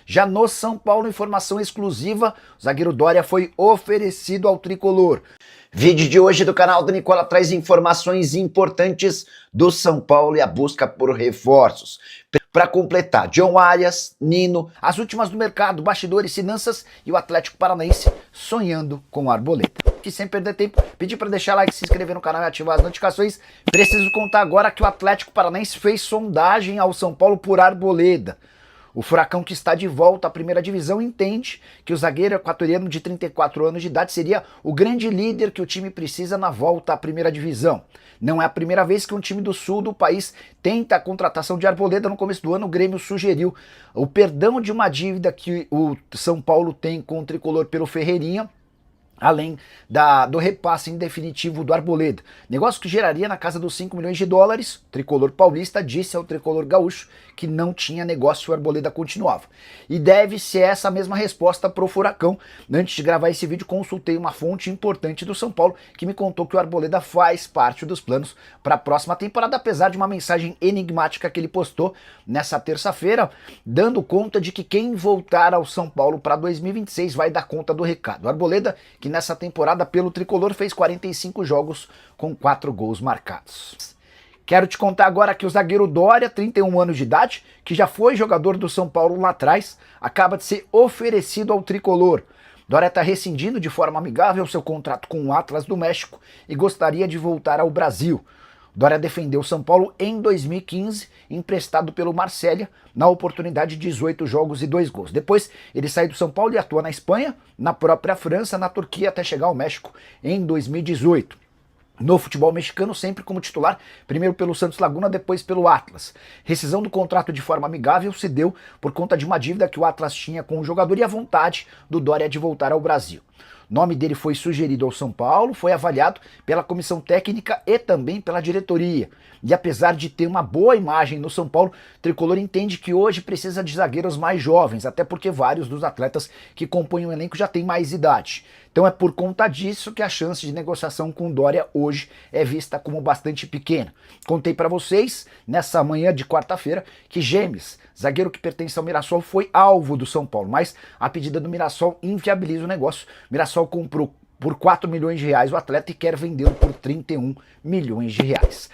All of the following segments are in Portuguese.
Já no São Paulo, informação exclusiva, o zagueiro Dória foi oferecido ao tricolor. Vídeo de hoje do canal do Nicola traz informações importantes do São Paulo e a busca por reforços. Para completar, John Arias, Nino, as últimas do mercado, bastidores, finanças e o Atlético Paranaense sonhando com o Arboleda. Que sem perder tempo, pedir para deixar like, se inscrever no canal e ativar as notificações. Preciso contar agora que o Atlético Paranaense fez sondagem ao São Paulo por Arboleda. O Furacão, que está de volta à primeira divisão, entende que o zagueiro equatoriano de 34 anos de idade seria o grande líder que o time precisa na volta à primeira divisão. Não é a primeira vez que um time do sul do país tenta a contratação de Arboleda. No começo do ano, o Grêmio sugeriu o perdão de uma dívida que o São Paulo tem com o tricolor pelo Ferreirinha, além do repasse em definitivo do Arboleda. Negócio que geraria na casa dos 5 milhões de dólares. O tricolor paulista disse ao tricolor gaúcho que não tinha negócio e o Arboleda continuava. E deve ser essa mesma resposta pro Furacão. Antes de gravar esse vídeo, consultei uma fonte importante do São Paulo que me contou que o Arboleda faz parte dos planos para a próxima temporada, apesar de uma mensagem enigmática que ele postou nessa terça-feira, dando conta de que quem voltar ao São Paulo para 2026 vai dar conta do recado. O Arboleda, que nessa temporada pelo tricolor fez 45 jogos com 4 gols marcados. Quero te contar agora que o zagueiro Dória, 31 anos de idade, que já foi jogador do São Paulo lá atrás, acaba de ser oferecido ao tricolor. Dória está rescindindo de forma amigável seu contrato com o Atlas do México e gostaria de voltar ao Brasil. Dória defendeu o São Paulo em 2015, emprestado pelo Marsella, na oportunidade de 18 jogos e 2 gols. Depois ele saiu do São Paulo e atua na Espanha, na própria França, na Turquia, até chegar ao México em 2018. No futebol mexicano, sempre como titular, primeiro pelo Santos Laguna, depois pelo Atlas. Rescisão do contrato de forma amigável se deu por conta de uma dívida que o Atlas tinha com o jogador e a vontade do Dória de voltar ao Brasil. O nome dele foi sugerido ao São Paulo, foi avaliado pela comissão técnica e também pela diretoria. E apesar de ter uma boa imagem no São Paulo, o tricolor entende que hoje precisa de zagueiros mais jovens, até porque vários dos atletas que compõem o elenco já têm mais idade. Então é por conta disso que a chance de negociação com Dória hoje é vista como bastante pequena. Contei para vocês, nessa manhã de quarta-feira, que James, zagueiro que pertence ao Mirassol, foi alvo do São Paulo, mas a pedida do Mirassol inviabiliza o negócio. O Mirassol comprou por 4 milhões de reais o atleta e quer vendê-lo por 31 milhões de reais.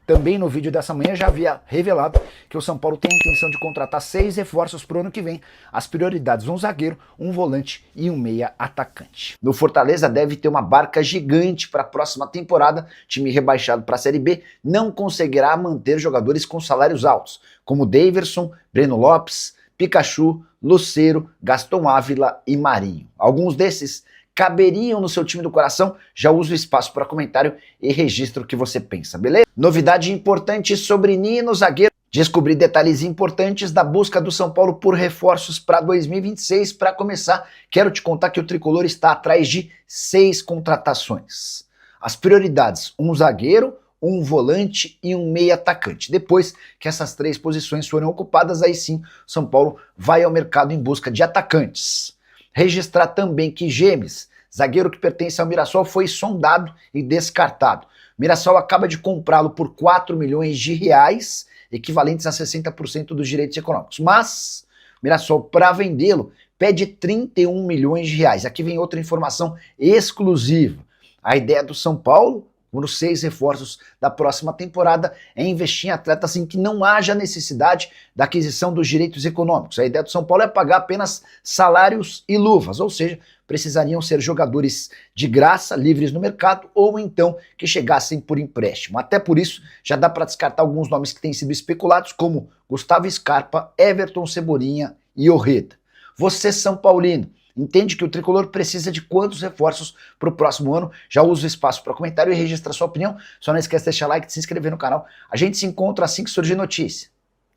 Também no vídeo dessa manhã já havia revelado que o São Paulo tem a intenção de contratar 6 reforços para o ano que vem. As prioridades: um zagueiro, um volante e um meia atacante. No Fortaleza deve ter uma barca gigante para a próxima temporada. Time rebaixado para a Série B não conseguirá manter jogadores com salários altos, como Daverson, Breno Lopes, Pikachu, Lucero, Gaston Ávila e Marinho. Alguns desses caberiam no seu time do coração. Já uso o espaço para comentário e registro o que você pensa, beleza? Novidade importante sobre Nino, zagueiro. Descobri detalhes importantes da busca do São Paulo por reforços para 2026. Para começar, quero te contar que o tricolor está atrás de 6 contratações. As prioridades: um zagueiro, um volante e um meia atacante. Depois que essas 3 posições forem ocupadas, aí sim São Paulo vai ao mercado em busca de atacantes. Registrar também que James, zagueiro que pertence ao Mirassol, foi sondado e descartado. O Mirassol acaba de comprá-lo por 4 milhões de reais, equivalentes a 60% dos direitos econômicos. Mas o Mirassol, para vendê-lo, pede 31 milhões de reais. Aqui vem outra informação exclusiva. A ideia do São Paulo, nos 6 reforços da próxima temporada, é investir em atletas em que não haja necessidade da aquisição dos direitos econômicos. A ideia do São Paulo é pagar apenas salários e luvas, ou seja, precisariam ser jogadores de graça, livres no mercado, ou então que chegassem por empréstimo. Até por isso, já dá para descartar alguns nomes que têm sido especulados, como Gustavo Scarpa, Everton Cebolinha e Orreda. Você, São Paulino, entende que o tricolor precisa de quantos reforços para o próximo ano? Já usa o espaço para comentário e registra sua opinião. Só não esquece de deixar like e de se inscrever no canal. A gente se encontra assim que surgir notícia.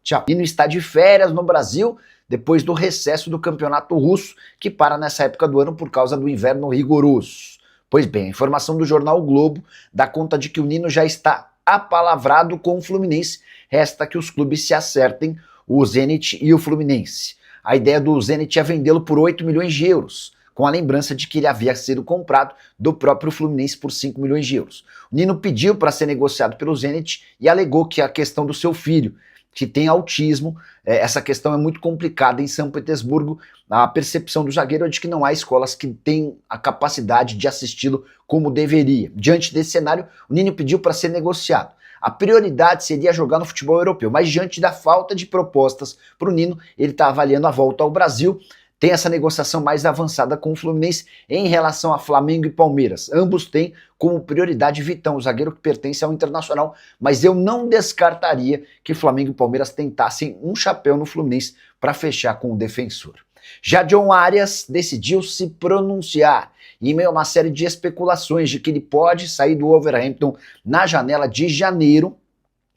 Tchau. Nino está de férias no Brasil depois do recesso do campeonato russo, que para nessa época do ano por causa do inverno rigoroso. Pois bem, a informação do jornal o Globo dá conta de que o Nino já está apalavrado com o Fluminense. Resta que os clubes se acertem, o Zenit e o Fluminense. A ideia do Zenit é vendê-lo por 8 milhões de euros, com a lembrança de que ele havia sido comprado do próprio Fluminense por 5 milhões de euros. O Nino pediu para ser negociado pelo Zenit e alegou que a questão do seu filho, que tem autismo. Essa questão é muito complicada em São Petersburgo. A percepção do zagueiro é de que não há escolas que têm a capacidade de assisti-lo como deveria. Diante desse cenário, o Nino pediu para ser negociado. A prioridade seria jogar no futebol europeu, mas diante da falta de propostas para o Nino, ele está avaliando a volta ao Brasil. Tem essa negociação mais avançada com o Fluminense em relação a Flamengo e Palmeiras. Ambos têm como prioridade Vitão, o zagueiro que pertence ao Internacional, mas eu não descartaria que Flamengo e Palmeiras tentassem um chapéu no Fluminense para fechar com o defensor. Já John Arias decidiu se pronunciar em meio a uma série de especulações de que ele pode sair do Wolverhampton na janela de janeiro.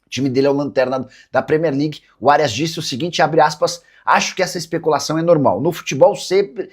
O time dele é o lanterna da Premier League. O Arias disse o seguinte, abre aspas, acho que essa especulação é normal. No futebol sempre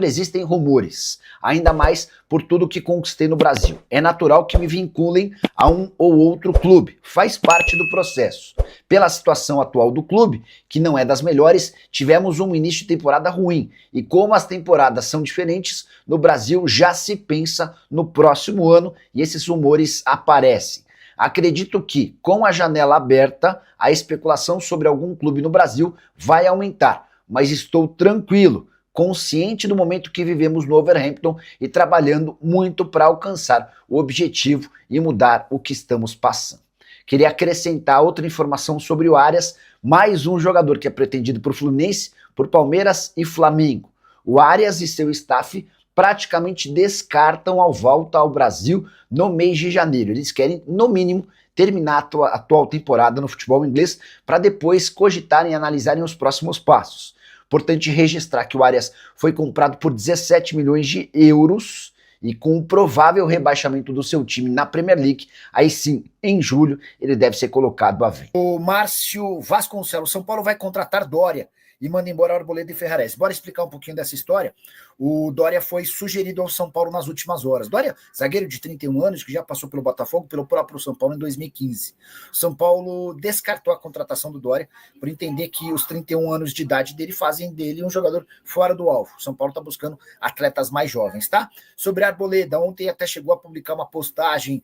existem rumores, ainda mais por tudo que conquistei no Brasil. É natural que me vinculem a um ou outro clube, faz parte do processo. Pela situação atual do clube, que não é das melhores, tivemos um início de temporada ruim. E como as temporadas são diferentes, no Brasil já se pensa no próximo ano e esses rumores aparecem. Acredito que, com a janela aberta, a especulação sobre algum clube no Brasil vai aumentar, mas estou tranquilo, consciente do momento que vivemos no Wolverhampton e trabalhando muito para alcançar o objetivo e mudar o que estamos passando. Queria acrescentar outra informação sobre o Arias, mais um jogador que é pretendido por Fluminense, por Palmeiras e Flamengo. O Arias e seu staff praticamente descartam a volta ao Brasil no mês de janeiro. Eles querem, no mínimo, terminar a atual temporada no futebol inglês para depois cogitarem e analisarem os próximos passos. Importante registrar que o Arias foi comprado por 17 milhões de euros e com o provável rebaixamento do seu time na Premier League, aí sim, em julho, ele deve ser colocado à venda. O Márcio Vasconcelos, São Paulo vai contratar Dória e manda embora Arboleda e Ferrares. Bora explicar um pouquinho dessa história? O Dória foi sugerido ao São Paulo nas últimas horas. Dória, zagueiro de 31 anos, que já passou pelo Botafogo, pelo próprio São Paulo em 2015. O São Paulo descartou a contratação do Dória por entender que os 31 anos de idade dele fazem dele um jogador fora do alvo. O São Paulo está buscando atletas mais jovens, tá? Sobre a Arboleda, ontem até chegou a publicar uma postagem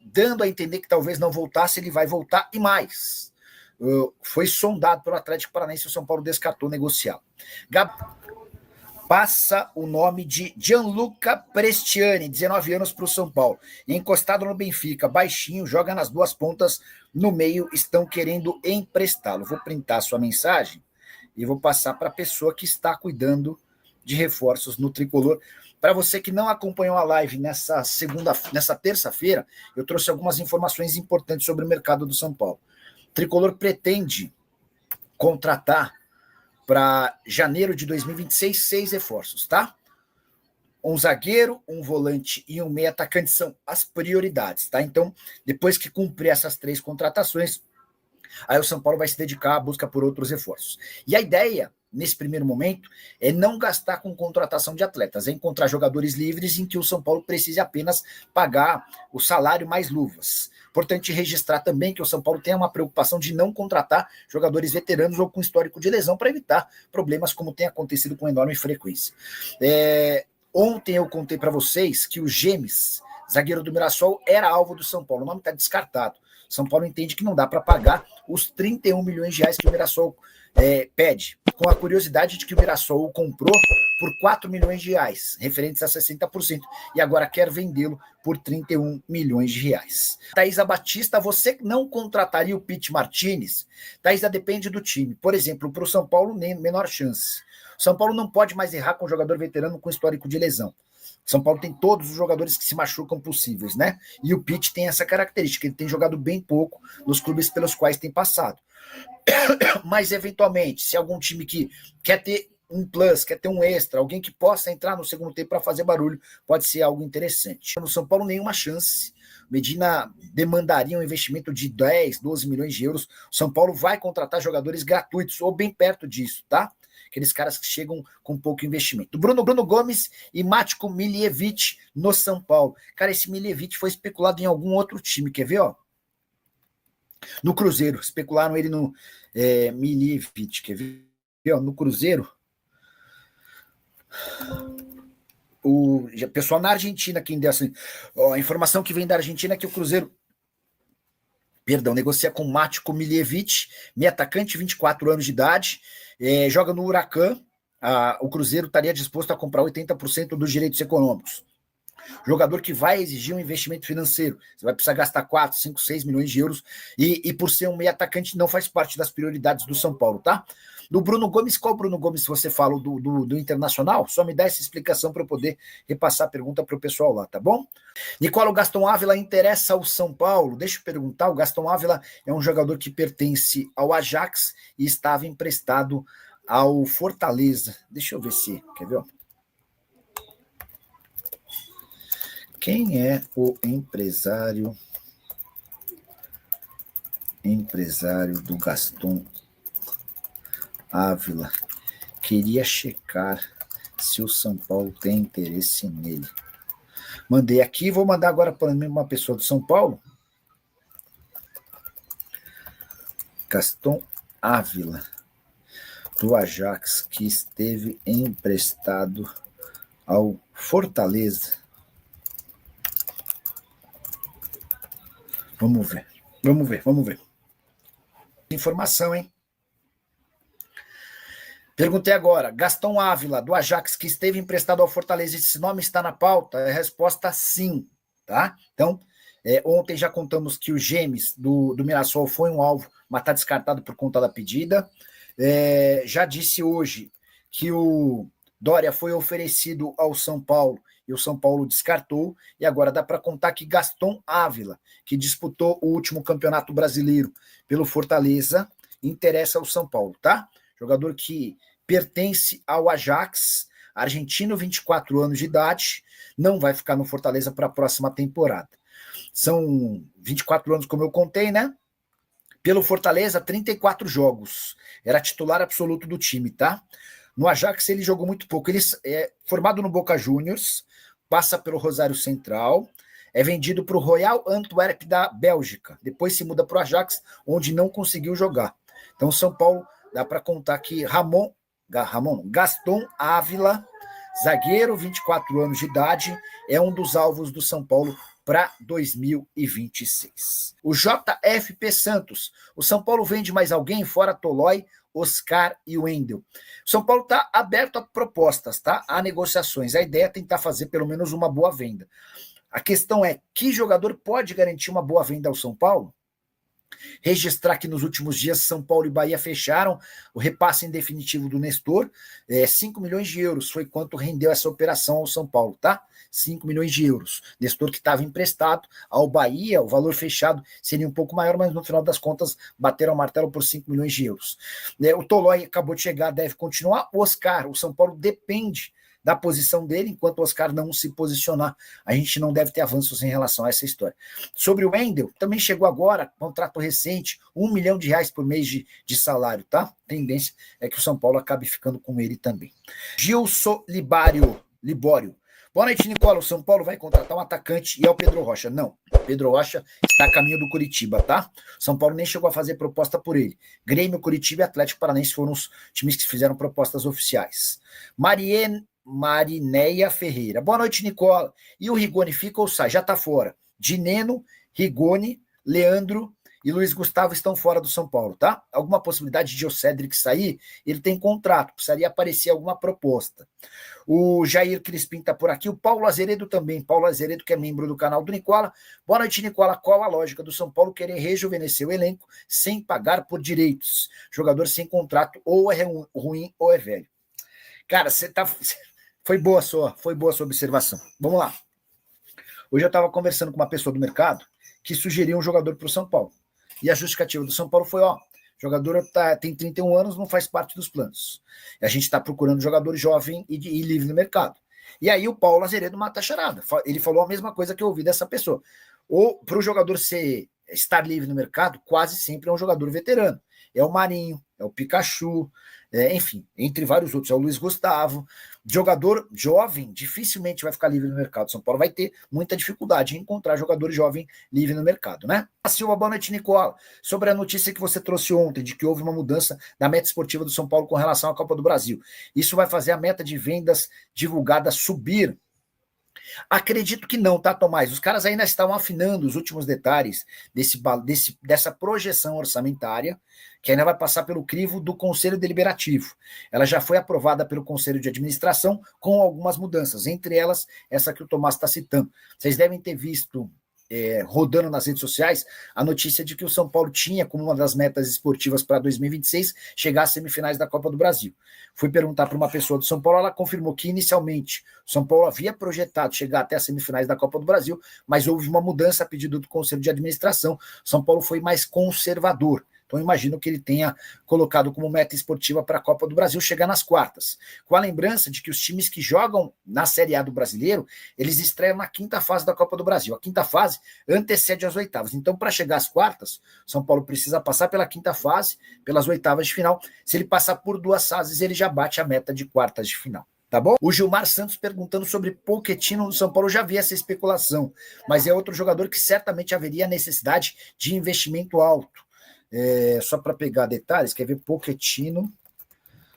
dando a entender que talvez não voltasse, ele vai voltar e mais. Foi sondado pelo Atlético Paranaense e o São Paulo descartou negociá-lo. Passa o nome de Gianluca Prestiani, 19 anos para o São Paulo. Encostado no Benfica, baixinho, joga nas duas pontas, no meio, estão querendo emprestá-lo. Vou printar sua mensagem e vou passar para a pessoa que está cuidando de reforços no Tricolor. Para você que não acompanhou a live nessa terça-feira, eu trouxe algumas informações importantes sobre o mercado do São Paulo. O Tricolor pretende contratar para janeiro de 2026 6 reforços, tá? Um zagueiro, um volante e um meio atacante são as prioridades, tá? Então, depois que cumprir essas 3 contratações, aí o São Paulo vai se dedicar à busca por outros reforços. E a ideia, nesse primeiro momento, é não gastar com contratação de atletas, é encontrar jogadores livres em que o São Paulo precise apenas pagar o salário mais luvas. Importante registrar também que o São Paulo tem uma preocupação de não contratar jogadores veteranos ou com histórico de lesão para evitar problemas como tem acontecido com enorme frequência. Ontem eu contei para vocês que o Gemes, zagueiro do Mirassol, era alvo do São Paulo. O nome está descartado. São Paulo entende que não dá para pagar os 31 milhões de reais que o Mirassol pede, com a curiosidade de que o Mirassol o comprou por 4 milhões de reais, referentes a 60%, e agora quer vendê-lo por 31 milhões de reais. Thaisa Batista, você não contrataria o Pete Martinez? Thaisa, depende do time. Por exemplo, para o São Paulo, nem menor chance. O São Paulo não pode mais errar com um jogador veterano com histórico de lesão. São Paulo tem todos os jogadores que se machucam possíveis, né? E o Pete tem essa característica, ele tem jogado bem pouco nos clubes pelos quais tem passado. Mas, eventualmente, se algum time que quer ter um plus, quer ter um extra, alguém que possa entrar no segundo tempo para fazer barulho, pode ser algo interessante. No São Paulo, nenhuma chance. Medina demandaria um investimento de 10, 12 milhões de euros. O São Paulo vai contratar jogadores gratuitos, ou bem perto disso, tá? Aqueles caras que chegam com pouco investimento. Bruno Gomes e Matko Miljevic no São Paulo. Cara, esse Miljevic foi especulado em algum outro time, quer ver, ó? No Cruzeiro, especularam ele no Miljevic, quer ver, ó? No Cruzeiro. O pessoal na Argentina, quem deu essa, a informação que vem da Argentina é que o Cruzeiro Perdão, negocia com Matko Miljevic, meio atacante, 24 anos de idade, joga no Huracan. O Cruzeiro estaria disposto a comprar 80% dos direitos econômicos. Jogador que vai exigir um investimento financeiro. Você vai precisar gastar 4, 5, 6 milhões de euros e por ser um meio atacante não faz parte das prioridades do São Paulo, tá? Do Bruno Gomes, qual Bruno Gomes você fala do Internacional? Só me dá essa explicação para eu poder repassar a pergunta para o pessoal lá, tá bom? Nicola, o Gaston Ávila interessa ao São Paulo? Deixa eu perguntar, o Gaston Ávila é um jogador que pertence ao Ajax e estava emprestado ao Fortaleza. Deixa eu ver se, quer ver? Quem é o empresário do Gaston Ávila? Queria checar se o São Paulo tem interesse nele. Mandei aqui, vou mandar agora para uma pessoa do São Paulo. Gaston Ávila, do Ajax, que esteve emprestado ao Fortaleza. Vamos ver. Informação, hein? Perguntei agora, Gaston Ávila, do Ajax, que esteve emprestado ao Fortaleza, esse nome está na pauta? A resposta sim, tá? Então, ontem já contamos que o Gemes do Mirassol foi um alvo, mas está descartado por conta da pedida. Já disse hoje que o Dória foi oferecido ao São Paulo e o São Paulo descartou, e agora dá para contar que Gaston Ávila, que disputou o último campeonato brasileiro pelo Fortaleza, interessa ao São Paulo, tá? Jogador que pertence ao Ajax, argentino, 24 anos de idade, não vai ficar no Fortaleza para a próxima temporada. São 24 anos, como eu contei, né? Pelo Fortaleza, 34 jogos. Era titular absoluto do time, tá? No Ajax ele jogou muito pouco. Ele é formado no Boca Juniors, passa pelo Rosário Central, é vendido para o Royal Antwerp da Bélgica. Depois se muda para o Ajax, onde não conseguiu jogar. Então São Paulo, dá para contar que Gaston Ávila, zagueiro, 24 anos de idade, é um dos alvos do São Paulo para 2026. O JFP Santos, o São Paulo vende mais alguém fora Tolói, Oscar e Wendel. O São Paulo está aberto a propostas, tá? A negociações. A ideia é tentar fazer pelo menos uma boa venda. A questão é, que jogador pode garantir uma boa venda ao São Paulo? Registrar que nos últimos dias São Paulo e Bahia fecharam o repasse em definitivo do Nestor, 5 milhões de euros foi quanto rendeu essa operação ao São Paulo, tá? 5 milhões de euros. Nestor que estava emprestado ao Bahia, o valor fechado seria um pouco maior, mas no final das contas bateram o martelo por 5 milhões de euros. O Tolói acabou de chegar, deve continuar. O Oscar, o São Paulo depende da posição dele, enquanto o Oscar não se posicionar, a gente não deve ter avanços em relação a essa história. Sobre o Wendel, também chegou agora, contrato recente, R$1 milhão por mês de salário, tá? Tendência é que o São Paulo acabe ficando com ele também. Gilson Libório. Boa noite, Nicola. O São Paulo vai contratar um atacante e é o Pedro Rocha. Não, Pedro Rocha está a caminho do Curitiba, tá? São Paulo nem chegou a fazer proposta por ele. Grêmio, Curitiba e Atlético Paranaense foram os times que fizeram propostas oficiais. Marineia Ferreira. Boa noite, Nicola. E o Rigoni fica ou sai? Já está fora. Dineno, Rigoni, Leandro e Luiz Gustavo estão fora do São Paulo, tá? Alguma possibilidade de o Cédric sair? Ele tem contrato, precisaria aparecer alguma proposta. O Jair Crispim está por aqui, o Paulo Azeredo também. Paulo Azeredo, que é membro do canal do Nicola. Boa noite, Nicola. Qual a lógica do São Paulo querer rejuvenescer o elenco sem pagar por direitos? Jogador sem contrato ou é ruim ou é velho. Cara, você tá... Foi boa a sua observação. Vamos lá. Hoje eu estava conversando com uma pessoa do mercado que sugeriu um jogador para o São Paulo. E a justificativa do São Paulo foi, jogador tem 31 anos, não faz parte dos planos. E a gente está procurando jogador jovem e livre no mercado. E aí o Paulo Azeredo mata a charada. Ele falou a mesma coisa que eu ouvi dessa pessoa. Ou para o jogador estar livre no mercado, quase sempre é um jogador veterano. É o Marinho, é o Pikachu, enfim, entre vários outros, é o Luiz Gustavo. Jogador jovem dificilmente vai ficar livre no mercado. São Paulo vai ter muita dificuldade em encontrar jogador jovem livre no mercado, né? Silva, boa noite, Nicola. Sobre a notícia que você trouxe ontem, de que houve uma mudança na meta esportiva do São Paulo com relação à Copa do Brasil. Isso vai fazer a meta de vendas divulgada subir. Acredito que não, tá, Tomás? Os caras ainda estão afinando os últimos detalhes dessa projeção orçamentária, que ainda vai passar pelo crivo do Conselho Deliberativo. Ela já foi aprovada pelo Conselho de Administração com algumas mudanças, entre elas essa que o Tomás está citando. Vocês devem ter visto rodando nas redes sociais a notícia de que o São Paulo tinha como uma das metas esportivas para 2026 chegar às semifinais da Copa do Brasil. Fui perguntar para uma pessoa do São Paulo, ela confirmou que inicialmente o São Paulo havia projetado chegar até as semifinais da Copa do Brasil, mas houve uma mudança a pedido do Conselho de Administração. São Paulo foi mais conservador. Então, imagino que ele tenha colocado como meta esportiva para a Copa do Brasil chegar nas quartas. Com a lembrança de que os times que jogam na Série A do Brasileiro, eles estreiam na quinta fase da Copa do Brasil. A quinta fase antecede as oitavas. Então, para chegar às quartas, São Paulo precisa passar pela quinta fase, pelas oitavas de final. Se ele passar por duas fases, ele já bate a meta de quartas de final. Tá bom? O Gilmar Santos perguntando sobre Pochettino no São Paulo. Eu já vi essa especulação, mas é outro jogador que certamente haveria necessidade de investimento alto. Só para pegar detalhes, quer ver Pochettino?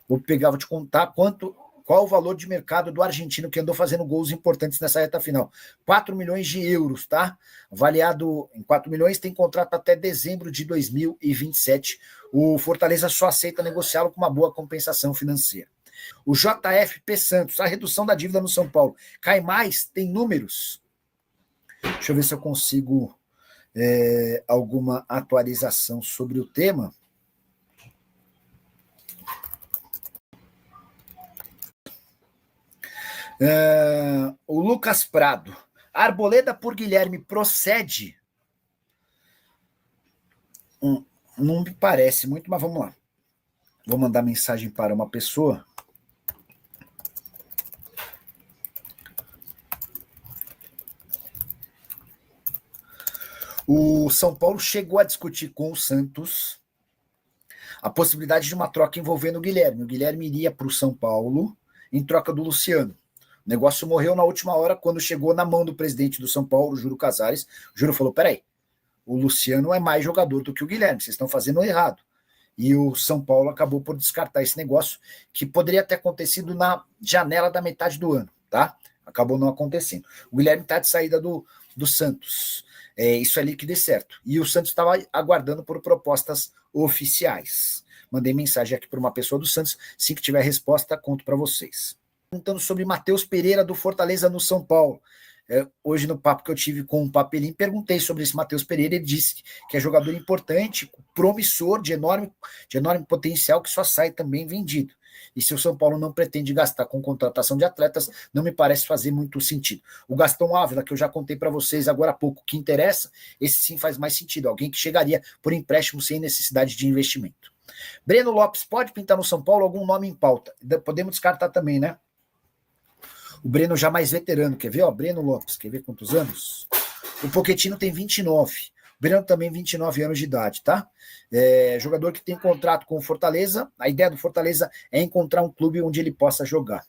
Vou te contar qual o valor de mercado do argentino que andou fazendo gols importantes nessa reta final. 4 milhões de euros, tá? Avaliado em 4 milhões, tem contrato até dezembro de 2027. O Fortaleza só aceita negociá-lo com uma boa compensação financeira. O JFP Santos, a redução da dívida no São Paulo. Cai mais? Tem números? Deixa eu ver se eu consigo alguma atualização sobre o tema. O Lucas Prado. Arboleda por Guilherme procede? Não me parece muito, mas vamos lá. Vou mandar mensagem para uma pessoa. O São Paulo chegou a discutir com o Santos a possibilidade de uma troca envolvendo o Guilherme. O Guilherme iria para o São Paulo em troca do Luciano. O negócio morreu na última hora, quando chegou na mão do presidente do São Paulo, Júlio Casares. O Júlio falou, peraí, o Luciano é mais jogador do que o Guilherme, vocês estão fazendo errado. E o São Paulo acabou por descartar esse negócio, que poderia ter acontecido na janela da metade do ano, tá? Acabou não acontecendo. O Guilherme está de saída do Santos. Isso ali que dê certo. E o Santos estava aguardando por propostas oficiais. Mandei mensagem aqui para uma pessoa do Santos. Assim que tiver resposta, conto para vocês. Perguntando sobre Matheus Pereira do Fortaleza no São Paulo. Hoje, no papo que eu tive com o Papelim, perguntei sobre esse Matheus Pereira. Ele disse que é jogador importante, promissor, de enorme potencial, que só sai também vendido. E se o São Paulo não pretende gastar com contratação de atletas, não me parece fazer muito sentido. O Gastão Ávila, que eu já contei para vocês agora há pouco, que interessa, esse sim faz mais sentido. Alguém que chegaria por empréstimo sem necessidade de investimento. Breno Lopes, pode pintar no São Paulo algum nome em pauta? Podemos descartar também, né? O Breno já mais veterano, quer ver? Ó, Breno Lopes, quer ver quantos anos? O Pochettino tem 29. O Breno também 29 anos de idade, tá? Jogador que tem contrato com o Fortaleza. A ideia do Fortaleza é encontrar um clube onde ele possa jogar.